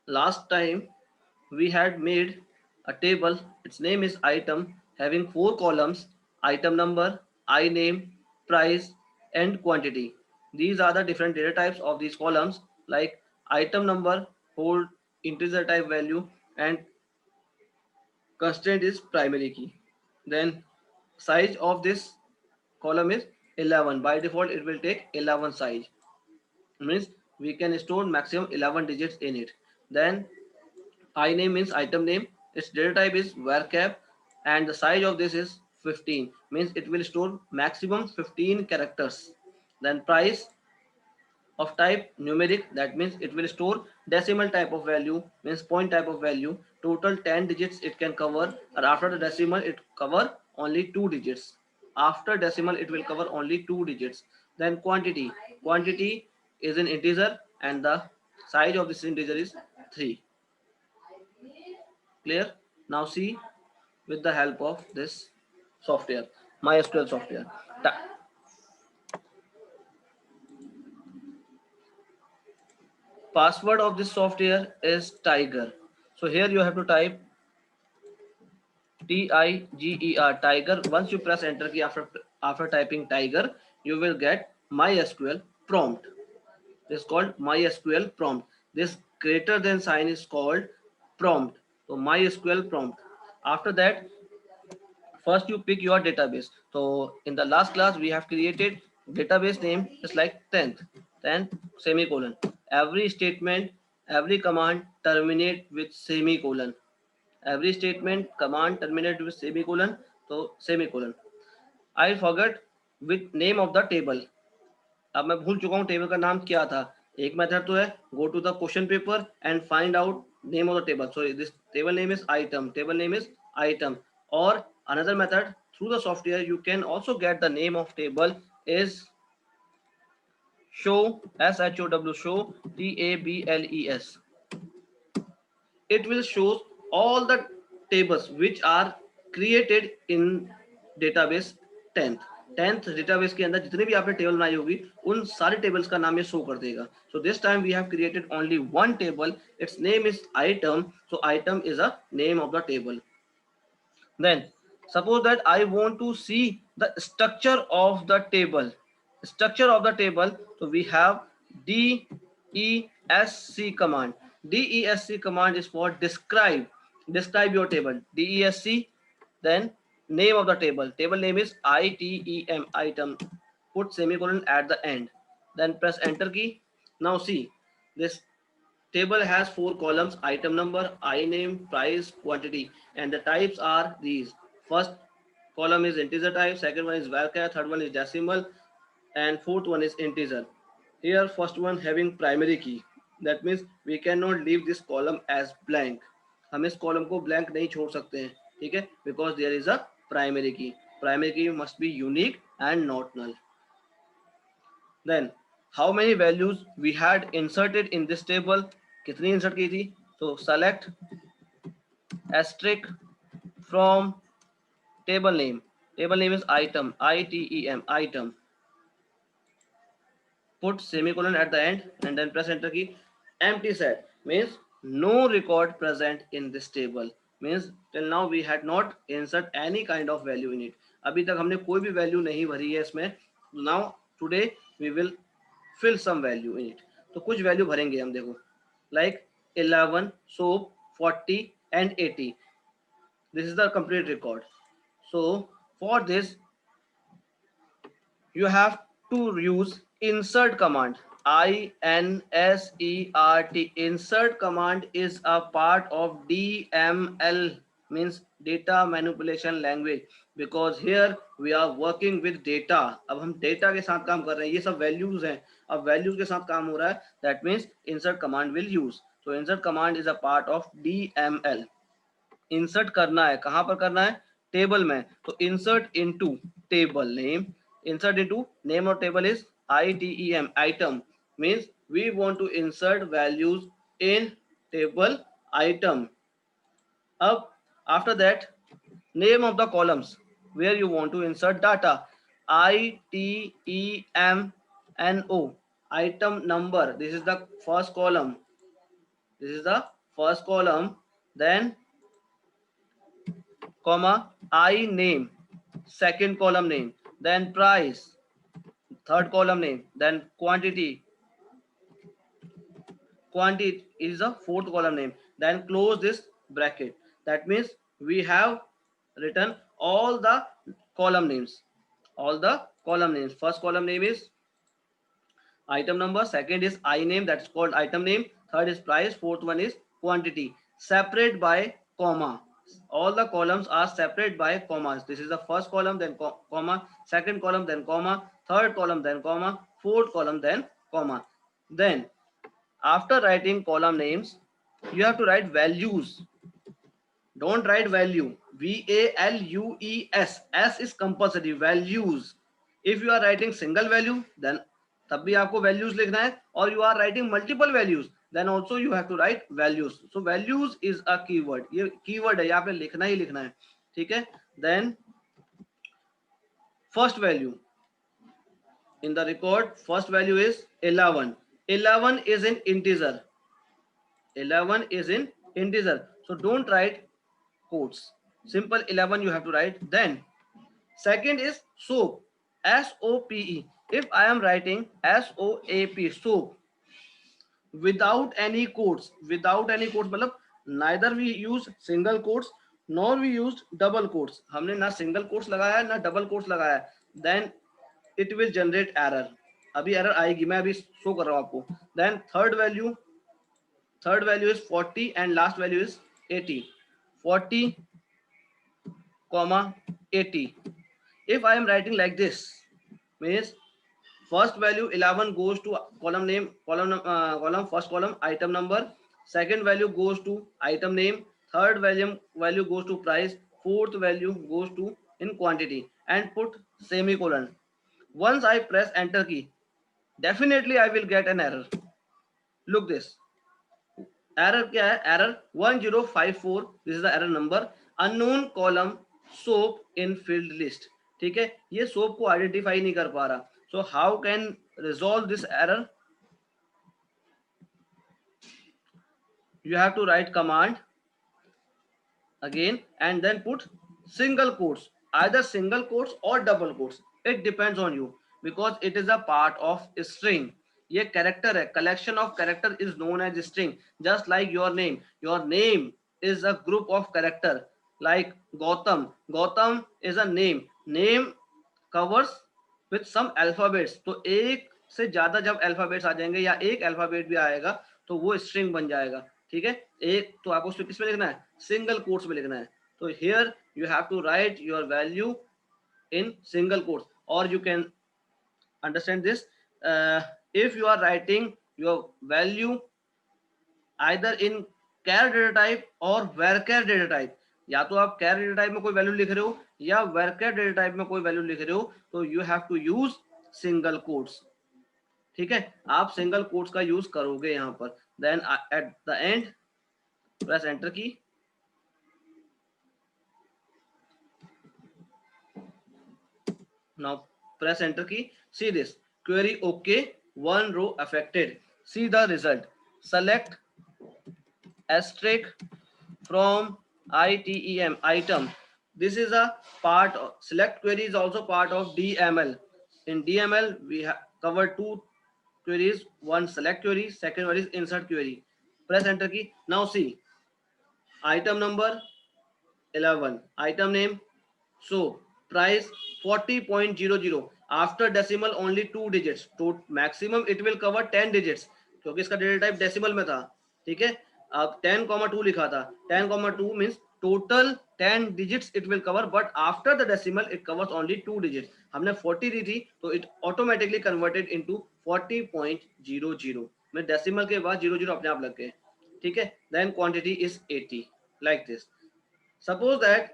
Last time we had made a table, its name is item, having four columns: item number, I name, price, and quantity. These are the different data types of these columns. Like item number hold integer type value, and constraint is primary key. Then size of this column is 11. By default it will take 11 size, means we can store maximum 11 digits in it. Then I name means item name, its data type is varchar, and the size of this is 15, means it will store maximum 15 characters. Then price of type numeric, that means it will store decimal type of value, means point type of value. Total 10 digits it can cover, and after the decimal it cover only 2 digits. After decimal it will cover only 2 digits. Then quantity, quantity is an integer, and the size of this integer is 3. Clear? Now see, with the help of this software, MySQL software. Password of this software is Tiger. So here you have to type Tiger, Tiger. Once you press enter key after typing Tiger, you will get MySQL prompt. This is called MySQL prompt. This greater than sign is called prompt. So MySQL prompt. After that, first you pick your database. So in the last class we have created database name is like 10th semicolon. Every statement, every command terminate with semicolon. Every statement command terminate with semicolon. So semicolon. I forgot with name of the table. अब मैं भूल चुका हूँ table का नाम क्या था. एक मेथड तो है go to the question paper and find out name of the table. So this table name is item, table name is item. Or another method, through the software you can also get the name of table is show, show, show, tables. It will show all the tables which are created in database 10th database के अंदर जितने भी आपने table बनाई होगी उन सारे tables का नाम ये शो कर देगा. So this time we have created only one table, its name is item. So item is a name of the table. Then suppose that I want to see the structure of the table. Structure of the table, so we have desc command. Desc command is for describe. Describe your table. Desc. Then name of the table. Table name is item, item. Put semicolon at the end. Then press enter key. Now see, this table has four columns: item number, I name, price, quantity, and the types are these. First column is integer type, second one is varchar, third one is decimal, and fourth one is integer. Here first one having primary key, that means we cannot leave this column as blank. हम इस column को blank नहीं छोड़ सकते हैं, ठीक है, because there is a primary key. Primary key must be unique and not null. Then how many values we had inserted in this table, कितनी insert की थी. So select asterisk from table name. Table name is item, item, item. Put semicolon at the end and then press enter key. Empty set means no record present in this table, means till now we had not insert any kind of value in it. अभी तक हमने कोई भी value नहीं भरी है इसमें. Now today we will fill some value in it. तो कुछ वैल्यू भरेंगे हम, देखो, like 11, soap, 40 and 80. This is the complete record. So for this you have to use insert command. insert. Insert command is a part of DML, means data manipulation language, because here we are working with data. अब हम data के साथ काम कर रहे हैं, ये सब values हैं, अब values के साथ काम हो रहा है. That means insert command will use. So insert command is a part of DML. Insert करना है, कहां पर करना है, टेबल में. तो insert into table name. insert into name of table is item, item, means we want to insert values in table item. Up after that, name of the columns where you want to insert data. item no, item number, this is the first column, this is the first column, then comma I name, second column name, then price, third column name, then quantity is a fourth column name, then close this bracket. That means we have written all the column names, first column name is item number, second is I name, that's called item name, third is price, fourth one is quantity, separate by comma. All the columns are separate by commas. This is the first column, then comma, second column, then comma, third column, then comma, fourth column, then comma. Then after writing column names, you have to write values. Don't write value, values, s is compulsory, values. If you are writing single value, then तब भी आपको values लिखना है, और you are writing multiple values, then also you have to write values. So values is a keyword, ये keyword है, यहाँ पे लिखना ही लिखना है, ठीक है. Then first value in the record, first value is 11. 11 is in integer, 11 is in integer, so don't write quotes, simple 11 you have to write. Then second is soap, sope. If I am writing soap, soap, without any quotes, मतलब neither we use single quotes nor we used double quotes, हमने ना single quotes लगाया ना double quotes लगाया, then it will generate error. अभी error आएगी, मैं अभी शो कर रहा हूँ आपको. Then third value is 40 and last value is 80. 40 comma 80. If I am writing like this, means first value 11 goes to column name, column first column item number, second value goes to item name, third value goes to price, fourth value goes to in quantity, and put semicolon. Once I press enter key, definitely I will get an error. Look this. Error क्या है? Error 1054. This is the error number. Unknown column soap in field list. ठीक है, ये soap को identify नहीं कर पा रहा. So how can resolve this error? You have to write command again and then put single quotes, either single quotes or double quotes. It depends on you because it is a part of string. ये character है, collection of character is known as string. Just like your name is a group of character. Like Gautam is a name covers with some alphabets. तो एक से ज्यादा जब alphabets आ जाएंगे या एक alphabet भी आएगा तो वो string बन जाएगा. ठीक है, एक तो आपको उसमें किस में लिखना है, सिंगल कोट्स में लिखना है. तो here you have to write your value in single quotes, और you can understand this. If you are writing your value either in char data type or varchar data type, या तो आप कैर data type में कोई value लिख रहे हो या वेरकेर डेटा टाइप में कोई वैल्यू लिख रहे हो, तो you have to use single quotes. ठीक है, आप सिंगल कोट्स का यूज करोगे यहाँ पर. Then at the end press enter key. Now press enter key. See this query okay, one row affected. See the result. Select asterisk from item. This is a part of, select query is also part of DML. In DML we have covered two queries, one select query, second one is insert query. Press enter key. Now see, item number 11, item name, so price 40.00, after decimal only 2 digits, to maximum it will cover 10 digits क्योंकि इसका data type decimal में था. ठीक है, अब 10,2 लिखा था, 10,2 means total 10 digits it will cover, but after the decimal it covers only 2 digits. हमने 40 दी थी तो it automatically converted into 40.00 में डेसिमल के बाद 00 अपने आप लग गए. ठीक है, then quantity is 80 like this. Suppose that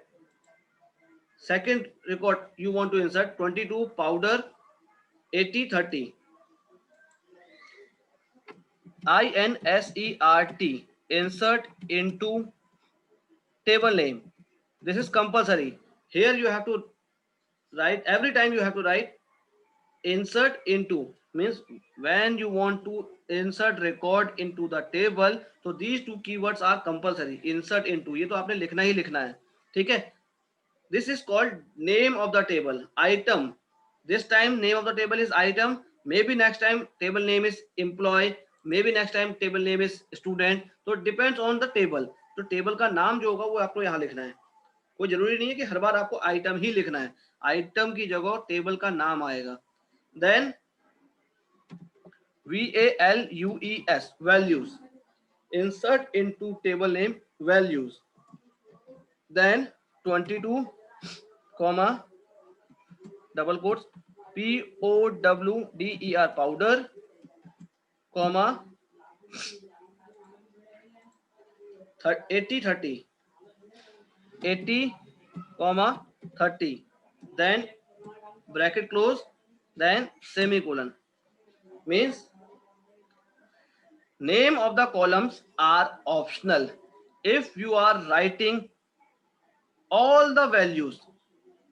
second record you want to insert 22 powder 80 30, insert, insert into table name. This is compulsory. Here you have to write, every time you have to write insert into means when you want to insert record into the table, so these two keywords are compulsory. Insert into, ये तो आपने लिखना ही लिखना है, ठीक है. This is called name of the table. Item, this time name of the table is item, maybe next time table name is employee, maybe next time table name is student. So it depends on the table. तो table का नाम जो होगा वो आपको यहाँ लिखना है. कोई जरूरी नहीं है कि हर बार आपको आइटम ही लिखना है, आइटम की जगह टेबल का नाम आएगा. Then VALUES, values, insert into table name values. Then 22 comma double quotes POWDER, powder, comma 80 comma 30, then bracket close, then semicolon. Means name of the columns are optional. If you are writing all the values,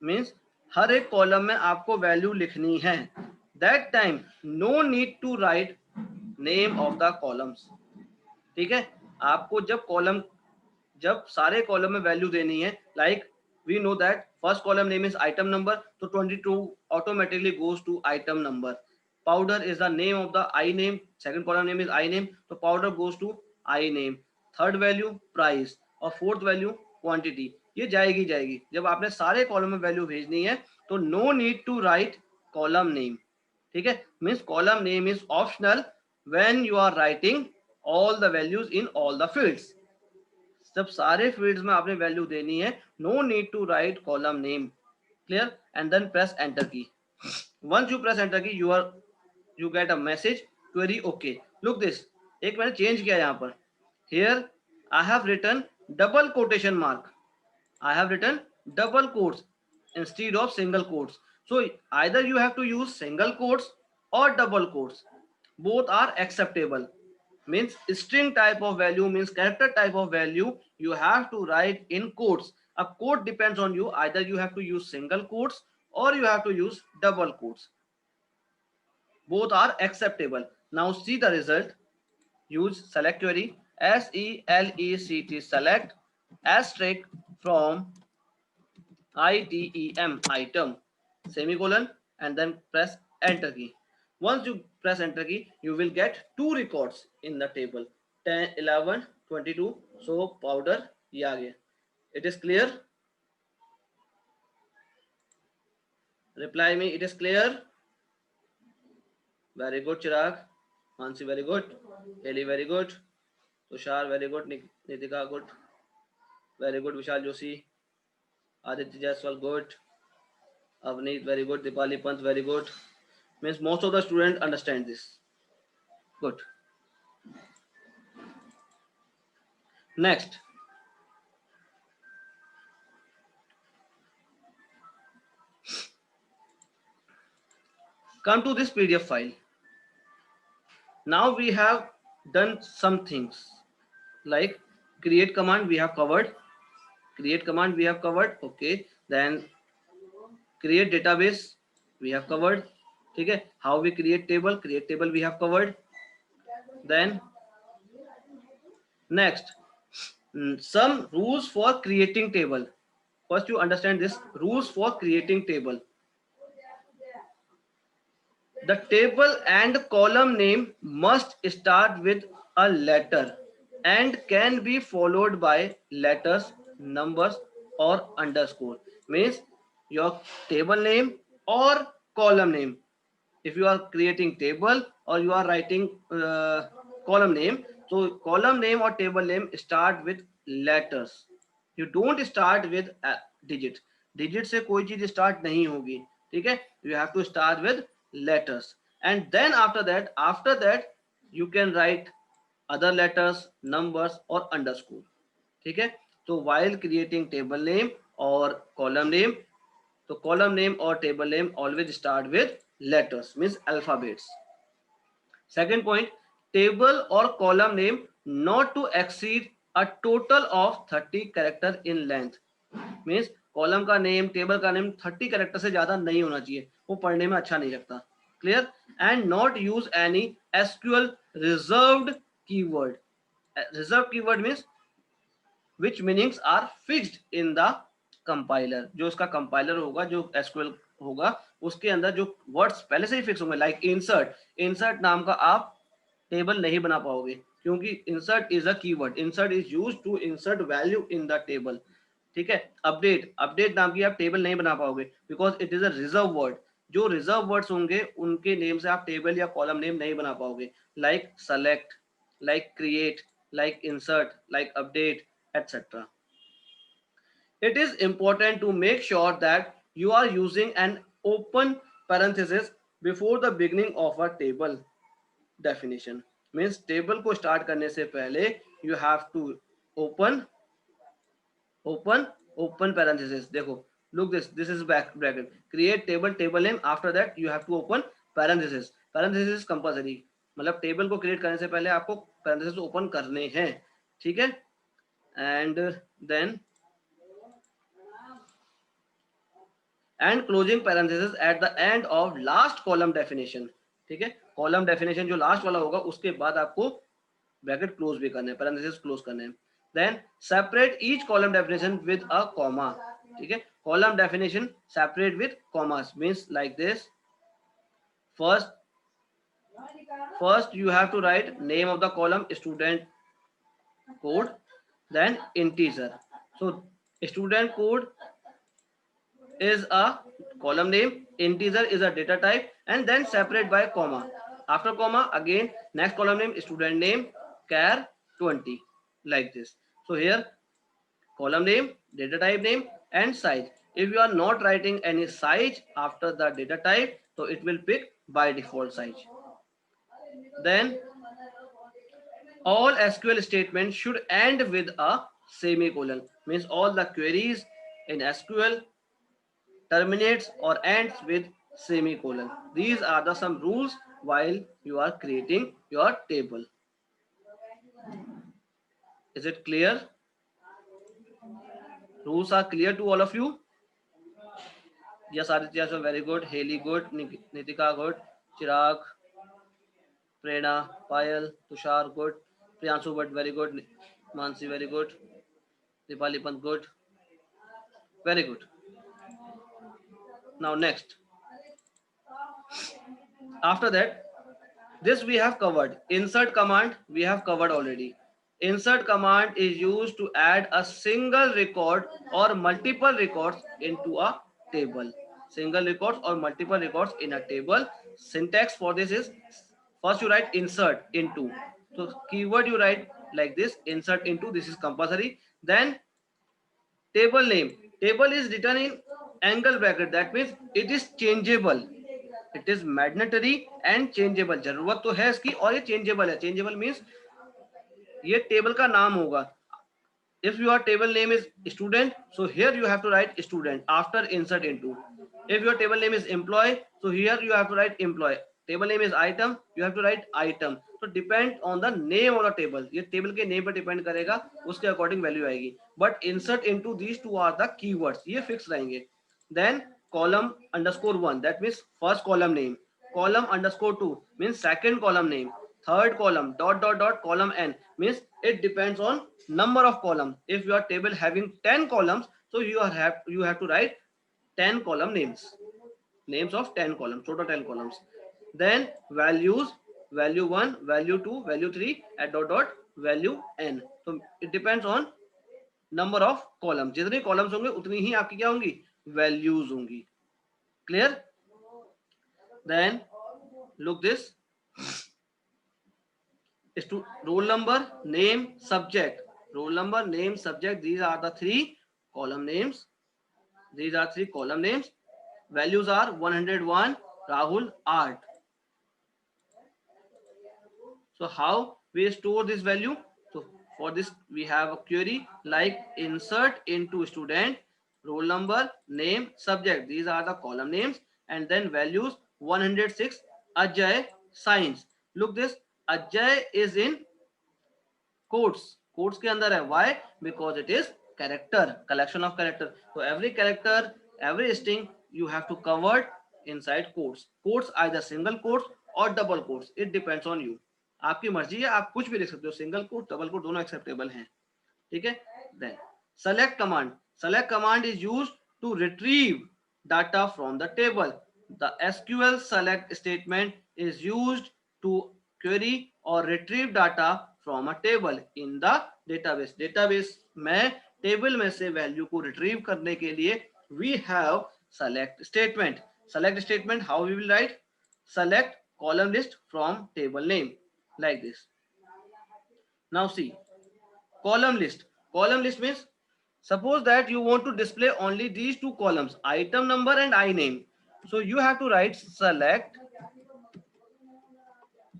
means हर एक column में आपको value लिखनी है, that time no need to write name of the columns. ठीक है, आपको जब सारे कॉलम में वैल्यू देनी है, like we know that first column name is item number, तो 22 automatically goes to item number. Powder is the name of the I name, second column name is I name, तो powder goes to I name. Third value price और fourth value quantity. ये जाएगी. जब आपने सारे column में value भेजनी है तो no need to write column name. ठीक है, means column name is optional when you are writing all the values in all the fields. जब सारे फील्ड्स में आपने वैल्यू देनी है, no need to write column name. Clear? And then press enter key. Once you press enter key, you get a message query okay. Look this, एक मैंने change किया यहाँ पर. Here I have written double quotation mark. I have written double quotes instead of single quotes. So either you have to use single quotes or double quotes. Both are acceptable. Means string type of value, means character type of value, you have to write in quotes. A quote depends on you. Either you have to use single quotes or you have to use double quotes. Both are acceptable. Now see the result. Use select query, SELECT, select asterisk from ITEM, item, semicolon, and then press enter key. Once you press enter key, you will get two records in the table, 10, 11, 22. So powder ये आ गया. It is clear? Reply me, it is clear? Very good, Chirag. Mansi, very good. Eli, very good. Tushar, very good. Nitika, good. Very good. Vishal Joshi. Aditya Jaiswal, good. Avneet, very good. Dipali Pant, very good. Means most of the students understand this. Good. Next. Come to this PDF file. Now we have done some things like create command we have covered. Okay. Then create database we have covered. ठीक है, how we create table we have covered. Then next, some rules for creating table. First you understand this rules for creating table. The table and column name must start with a letter and can be followed by letters, numbers or underscore. Means your table name or column name. If you are creating table or you are writing column name, so column name or table name start with letters. You don't start with digit. Digit से कोई चीज start नहीं होगी. ठीक है, you have to start with letters, and then after that you can write other letters, numbers or underscore. ठीक है, तो while creating table name or column name, तो column name or table name always start with letters, means alphabets. Second point, table or column name not to exceed a total of 30 character in length. Means column का name, table का name 30 character से ज्यादा नहीं होना चाहिए, वो पढ़ने में अच्छा नहीं लगता. Clear? And not use any SQL reserved keyword. Reserved keyword means which meanings are fixed in the compiler. जो उसका कंपाइलर होगा, जो SQL होगा, उसके अंदर जो वर्ड्स पहले से ही फिक्स होंगे, लाइक इंसर्ट. इंसर्ट नाम का आप टेबल नहीं बना पाओगे, क्योंकि insert is a keyword. Insert is used to insert value in the table. ठीक है. अपडेट, अपडेट नाम की आप टेबल नहीं बना पाओगे, because it is a reserve word. जो रिजर्व वर्ड्स होंगे उनके नेम से आप टेबल या कॉलम नेम नहीं बना पाओगे, like select, like create, like insert, like update, etc. It is important to make sure that you are using an open parenthesis before the beginning of a table definition. Means table को start करने से पहले you have to open open parenthesis. देखो, look this is bracket. Create table, table name. After that you have to open parenthesis. Parenthesis compulsory. मतलब table को create करने से पहले आपको पैरेंथेसिस ओपन करने हैं. ठीक है. And then and closing parenthesis at the end of last column definition. ठीक है. कॉलम डेफिनेशन जो लास्ट वाला होगा उसके बाद आपको ब्रैकेट क्लोज भी करने हैं, पैरेंथेसिस क्लोज करने हैं. Then separate each column definition with a comma. ठीक है. Column definition separate with commas means like this. First you have to write name of the column, student code, then integer. So student code is a column name, integer is a data type, and then separate by comma. After comma again next column name, student name, char 20, like this. So here column name, data type name, and size. If you are not writing any size after the data type, so it will pick by default size. Then all SQL statements should end with a semicolon. Means all the queries in SQL terminates or ends with semicolon. These are the some rules while you are creating your table. Is it clear? Rules are clear to all of you? Yes, Aditya, so very good. Haley, good. Nitika, good. Chirag, Prerna, Payal, Tushar, good. Priyanshu, good. Very good. Mansi, very good. Dipali Pant, good. Very good. Now next. After that, this we have covered. Insert command we have covered already. Insert command is used to add a single record or multiple records into a table. Single records or multiple records in a table. Syntax for this is, first you write insert into. So keyword you write like this, insert into, this is compulsory. Then table name. Table is written in angle bracket. That means it is changeable. It is mandatory and changeable. जरूरत तो है इसकी और ये changeable है. Changeable means ये table का नाम होगा. If your table name is student, so here you have to write student after insert into. If your table name is employee, so here you have to write employee. Table name is item, you have to write item. So depend on the name of the table. ये table के name पर depend करेगा, उसके according value आएगी. But insert into these two are the keywords. ये fix रहेंगे. Then column underscore 1, that means first column name. Column underscore 2 means second column name. Third column dot dot dot column n means it depends on number of columns. If your table having 10 columns, so you have to write 10 column names of 10 columns, total 10 columns. Then values, value 1, value 2, value 3 at dot dot value n. So it depends on number of columns. जितने columns होंगे उतनी ही आपकी क्या होंगी, values होंगी. Clear? Then look this. Is to roll number, name, subject. Roll number, name, subject, these are the three column names. These are three column names. Values are 101 Rahul Art. So how we store this value? So for this we have a query like insert into student, roll number, name, subject, these are the column names, and then values 106 Ajay science. Look this, Ajay is in quotes. Quotes के अंदर है. Why? Because it is character, collection of character. So every character, every string you have to convert inside quotes. Quotes either single quotes or double quotes. It depends on you. आपकी मर्जी है, आप कुछ भी लिख सकते हो, सिंगल कोट डबल कोट दोनों एक्सेप्टेबल हैं, ठीक है. Then select command. Select command is used to retrieve data from the table. The SQL select statement is used to query or retrieve data from a table in the database. Database में table में से value को retrieve करने के लिए we have select statement. Select statement, how we will write? Select column list from table name like this. Now see, column list. Column list means suppose that you want to display only these two columns, item number and INAME. So you have to write select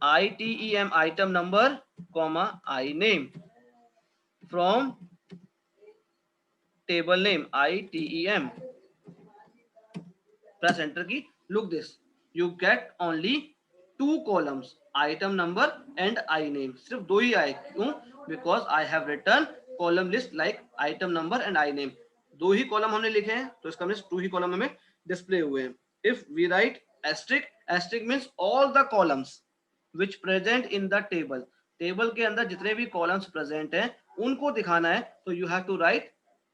ITEM item number comma INAME from table name ITEM. Press enter key. Look this. You get only two columns, item number and INAME. सिर्फ दो ही आए. क्यों? Because I have written column list like item number and INAME. दो ही column हमने लिखे हैं, तो इसका मीन्स टू ही कॉलम हमें डिस्प्ले हुए हैं. If we write asterisk, asterisk means all the columns which present in the table. Table के अंदर जितने भी कॉलम्स प्रेजेंट हैं उनको दिखाना है, तो you have to write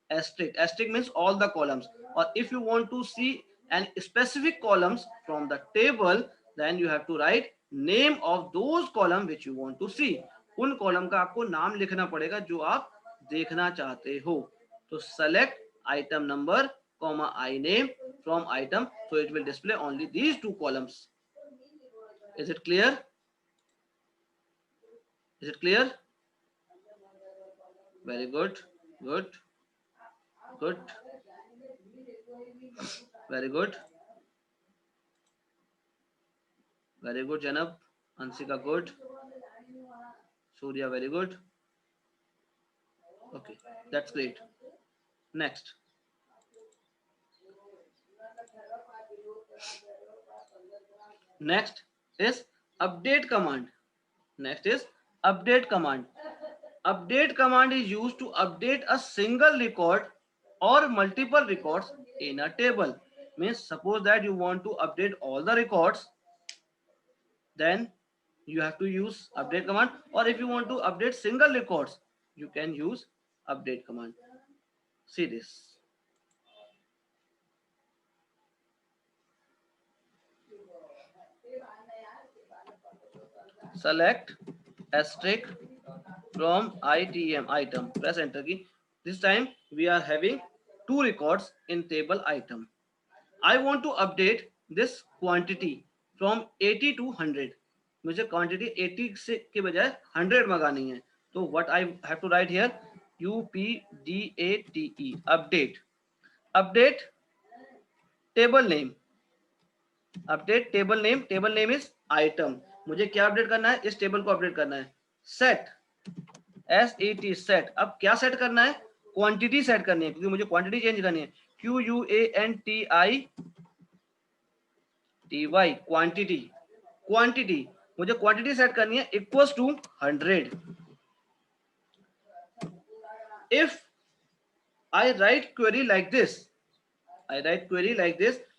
asterisk. Asterisk means all the columns. Or if you want to see and specific columns from the table, then you have to write name of those column which you want to see. उन column का आपको नाम लिखना पड़ेगा जो आप देखना चाहते हो. तो select item number comma INAME from item, so it will display only these two columns. Is it clear? Is it clear? Very good. Good. Good. Very good. Very good, Janab. Ansika, good. Surya, very good. Okay, that's great. Next. Next is update command. Next is update command. Update command is used to update a single record or multiple records in a table. Means suppose that you want to update all the records, then you have to use update command, or if you want to update single records, you can use update command. See this. Select asterisk from ITM item. Press enter key. This time we are having two records in table item. I want to update this quantity from 80 to 100. मुझे quantity 80 से के बजाय 100 मंगानी है. तो what I have to write here? UPDATE update. Update table name. Update table name. Table name is item. मुझे क्या update करना है? इस टेबल को अपडेट करना है. Set SET set. अब क्या सेट करना है? क्वांटिटी सेट करनी है, क्योंकि मुझे क्वांटिटी चेंज करनी है. QUANTITY quantity. क्वांटिटी मुझे क्वांटिटी सेट करनी है equals to 100. If I write query like this,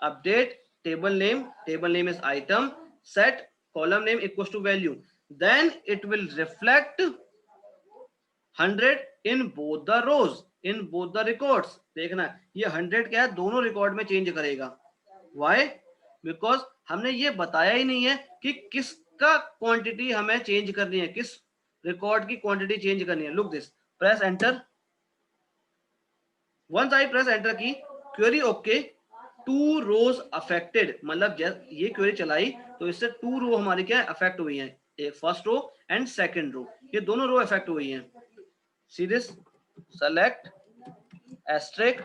update table name is item, set column name equals to value, then it will reflect 100 in both the rows, in both the records. देखना ये 100 क्या है, दोनों record में change करेगा. Why? Because हमने ये बताया ही नहीं है कि किसका क्वांटिटी हमें चेंज करनी है, किस रिकॉर्ड की क्वांटिटी चेंज करनी है. Look this. Press enter. Once I press enter की, query okay, 2 rows affected. मतलब ये क्वेरी चलाई तो इससे 2 रो हमारी क्या अफेक्ट हुई हैं, एक first row and second row, ये दोनों रो अफेक्ट हुई हैं. See this. Select asterisk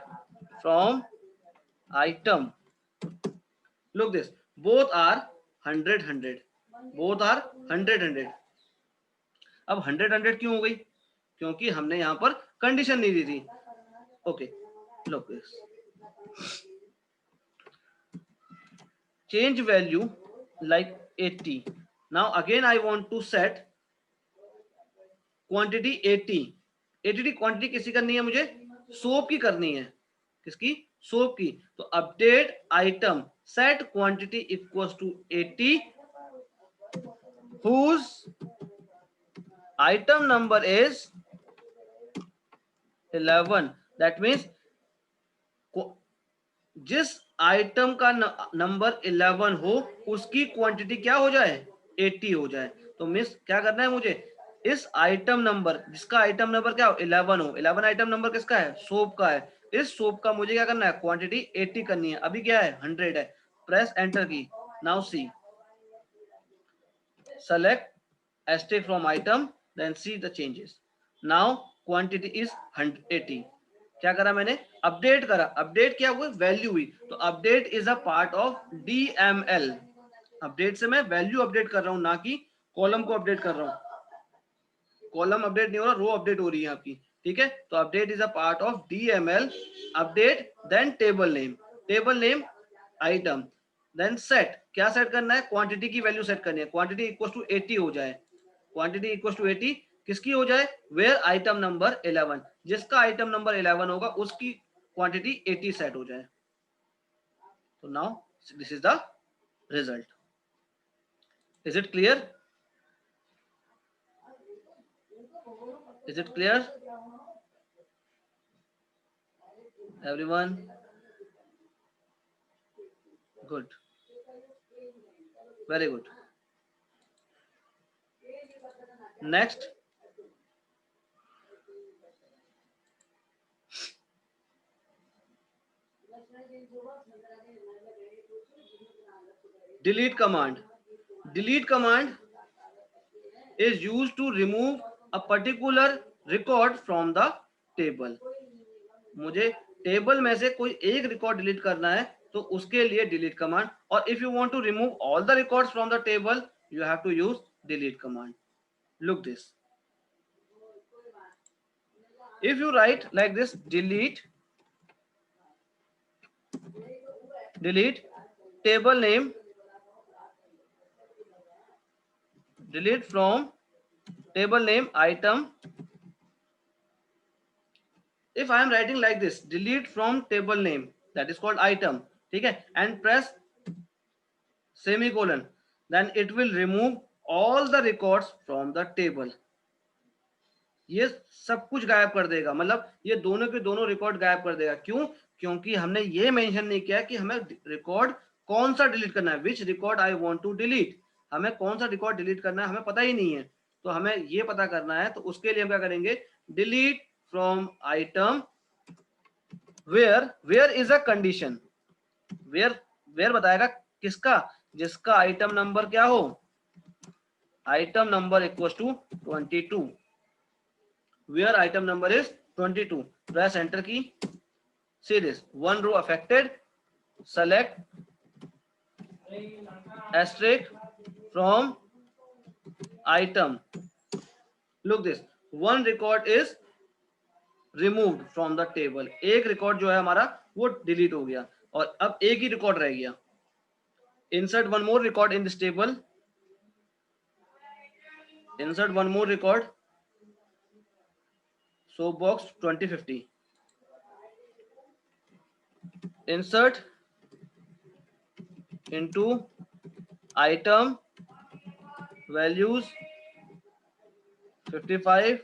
from item. Look this. Both are 100. Both are 100. अब 100 क्यों हो गई? क्योंकि हमने यहाँ पर कंडीशन नहीं दी थी. Okay. Look this. Change value like 80. Now again I want to set quantity 80. 80 quantity किसी करनी है, मुझे सोप की करनी है. किसकी? सोप की। तो update item set quantity equals to 80 whose item number is 11, that means जिस आइटम का नंबर 11 हो उसकी क्वांटिटी क्या हो जाए? 80 हो जाए। तो मिस क्या करना है मुझे? इस आइटम नंबर, जिसका आइटम नंबर क्या हो? 11 हो। 11 आइटम नंबर किसका है? सोप का है। इस सोप का मुझे क्या करना है? क्वांटिटी 80 करनी है। अभी क्या है? 100 है। Press enter key. Now C, select asterisk from item, then see the changes. Now quantity is 180. क्या करा मैंने? अपडेट करा। अपडेट क्या हुआ? वैल्यू हुई। तो update is a part of DML। Update से मैं वैल्यू अपडेट कर रहा हूं, ना कि कॉलम को अपडेट कर रहा हूं। कॉलम अपडेट नहीं हो रहा, रो अपडेट हो रही है आपकी। ठीक है, तो update is a part of DML। Update, then table name. Table name item, then set. क्या सेट करना है? क्वांटिटी की वैल्यू सेट करनी है। क्वांटिटी इक्वल टू 80 हो जाए। क्वांटिटी इक्वल टू 80 किसकी हो जाए? वेयर आइटम नंबर 11, जिसका आइटम नंबर 11 होगा उसकी क्वांटिटी 80 सेट हो जाए। तो now this is the result. Is it clear? Is it clear everyone? Good, very good. Next, delete command. Delete command is used to remove a particular record from the table. मुझे table में से कोई एक record delete करना है तो उसके लिए डिलीट कमांड। और if you want to remove all the records from the table, you have to use delete command. Look this. If you write like this, delete table name, delete from table name item. If I am writing like this, delete from table name, that is called item, ठीक है, and press semicolon, then it will remove all the records from the table. ये सब कुछ गायब कर देगा, मतलब ये दोनों के दोनों रिकॉर्ड गायब कर देगा। क्यों? क्योंकि हमने ये मेंशन नहीं किया कि हमें रिकॉर्ड कौन सा डिलीट करना है, which record I want to delete. हमें कौन सा रिकॉर्ड डिलीट करना है हमें पता ही नहीं है, तो हमें ये पता करना है। तो उसके लिए हम क्या करेंगे? Delete from item where is a condition. Where बताएगा किसका? जिसका आइटम नंबर क्या हो? Item number equals to 22। Where item number is 22। Press enter key. See this, one row affected, select asterisk from item. Look this, one record is removed from the table. एक record जो है हमारा वो delete हो गया और अब एक ही रिकॉर्ड रह गया। Insert one more record in this table. Insert one more record. So box 2050. Insert into item values 55.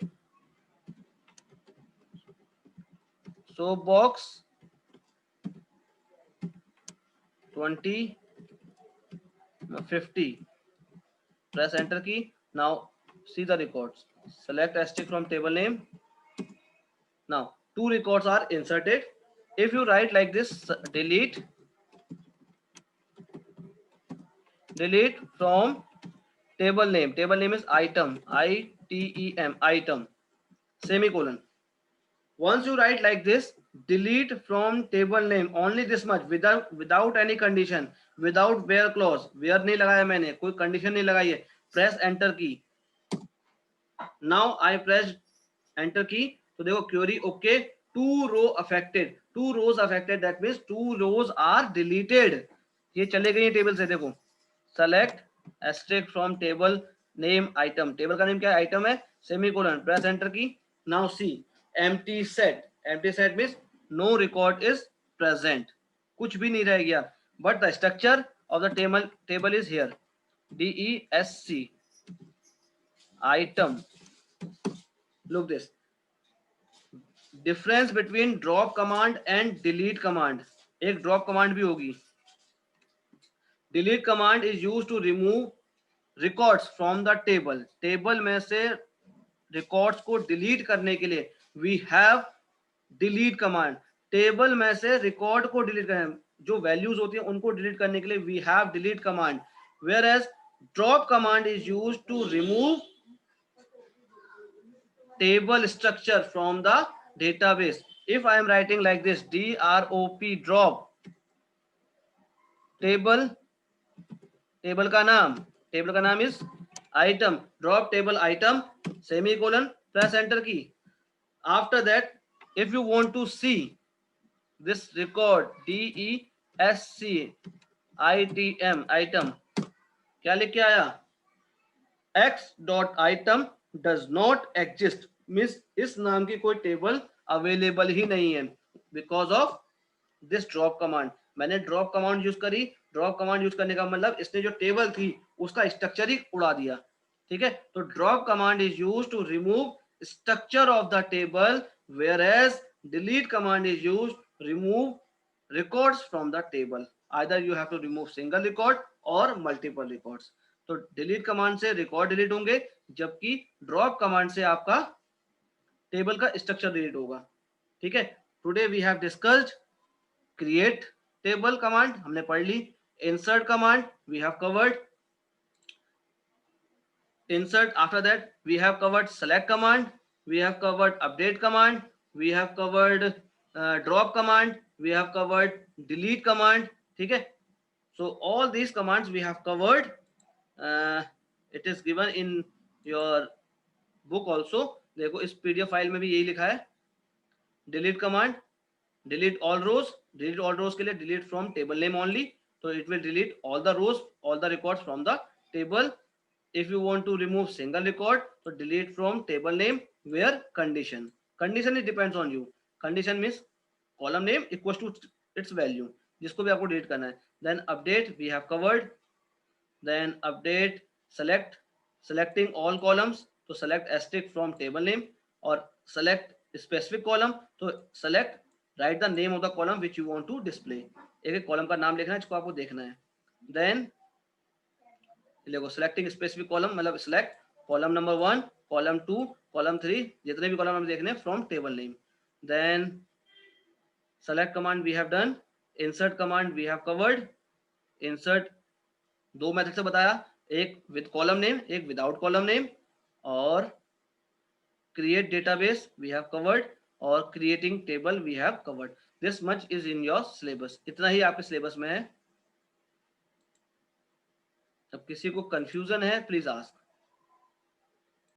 So box 2050. Press enter key. Now see the records. Select asterisk from table name. Now two records are inserted. If you write like this, delete from table name. Table name is item, ITEM, item, semicolon. Once you write like this, delete from table name only this much, without any condition, without where clause. Where नहीं लगाया मैंने, कोई condition नहीं लगाई है। Press enter key. Now I press enter key, तो देखो query okay, 2 row affected, 2 rows affected, that means 2 rows are deleted. ये चले गई टेबल से। देखो, select asterisk from table name item. Table का नेम क्या है? आइटम है। Semicolon, press enter key. Now see empty set. Empty set means no record is present, कुछ भी नहीं रह गया, but the structure of the table is here, DESC item. Look this. Difference between drop command and delete command. एक drop command भी होगी. Delete command is use to remove records from the table. Table में से records को delete करने के लिए we have delete command. Table में से रिकॉर्ड को डिलीट करने, जो वैल्यूज होती हैं उनको डिलीट करने के लिए we have delete command. Whereas drop command is use to remove table structure from the database. If I am writing like this, drop table, table का नाम is item, drop table item semicolon, press enter key. After that, if you want to see this record DESC item, क्या लिख के आया, x dot item does not exist, means इस नाम की कोई टेबल अवेलेबल ही नहीं है because of this drop command. मैंने ड्रॉप कमांड यूज करी. ड्रॉप कमांड यूज करने का मतलब इसने जो टेबल थी उसका स्ट्रक्चर ही उड़ा दिया. ठीक है, तो drop command is use to remove structure of the table, whereas delete command is use remove records from the table. Either you have to remove single record और मल्टीपल रिकॉर्ड्स. तो delete command से record delete होंगे, जबकि drop command से आपका table का structure delete होगा. ठीक है, today we have discussed create table command, हमने पढ़ ली. Insert command we have covered. Insert, after that we have covered select command, we have covered update command, we have covered drop command, we have covered delete command. ठीक है, so all these commands we have covered. It is given in your book also. देखो इस PDF file में भी यही लिखा है. Delete command, delete all rows. Delete all rows के लिए delete from table name only, तो it will delete all the rows, all the records from the table. If you want to remove single record, तो delete from table name where condition. Condition it depends on you. Condition means column name equal to its value, जिसको भी आपको delete करना है. Then update we have covered. Then update select, selecting all columns, तो select asterisk from table name, और select specific column, तो select, write the name of the column which you want to display. एक एक column का नाम लिखना है जिसको आपको देखना है. Then देखो selecting specific column मतलब select column number 1, column 2, column 3, जितने भी कॉलम हमें देखने हैं from table name. Then select command we have done. Insert command we have covered. Insert दो मेथड से बताया, एक विद कॉलम नेम, एक विदाउट कॉलम नेम. और create database we have covered, और creating table we have covered. This much is in your syllabus. इतना ही आपके सिलेबस में है. अब किसी को कंफ्यूजन है प्लीज आस्क.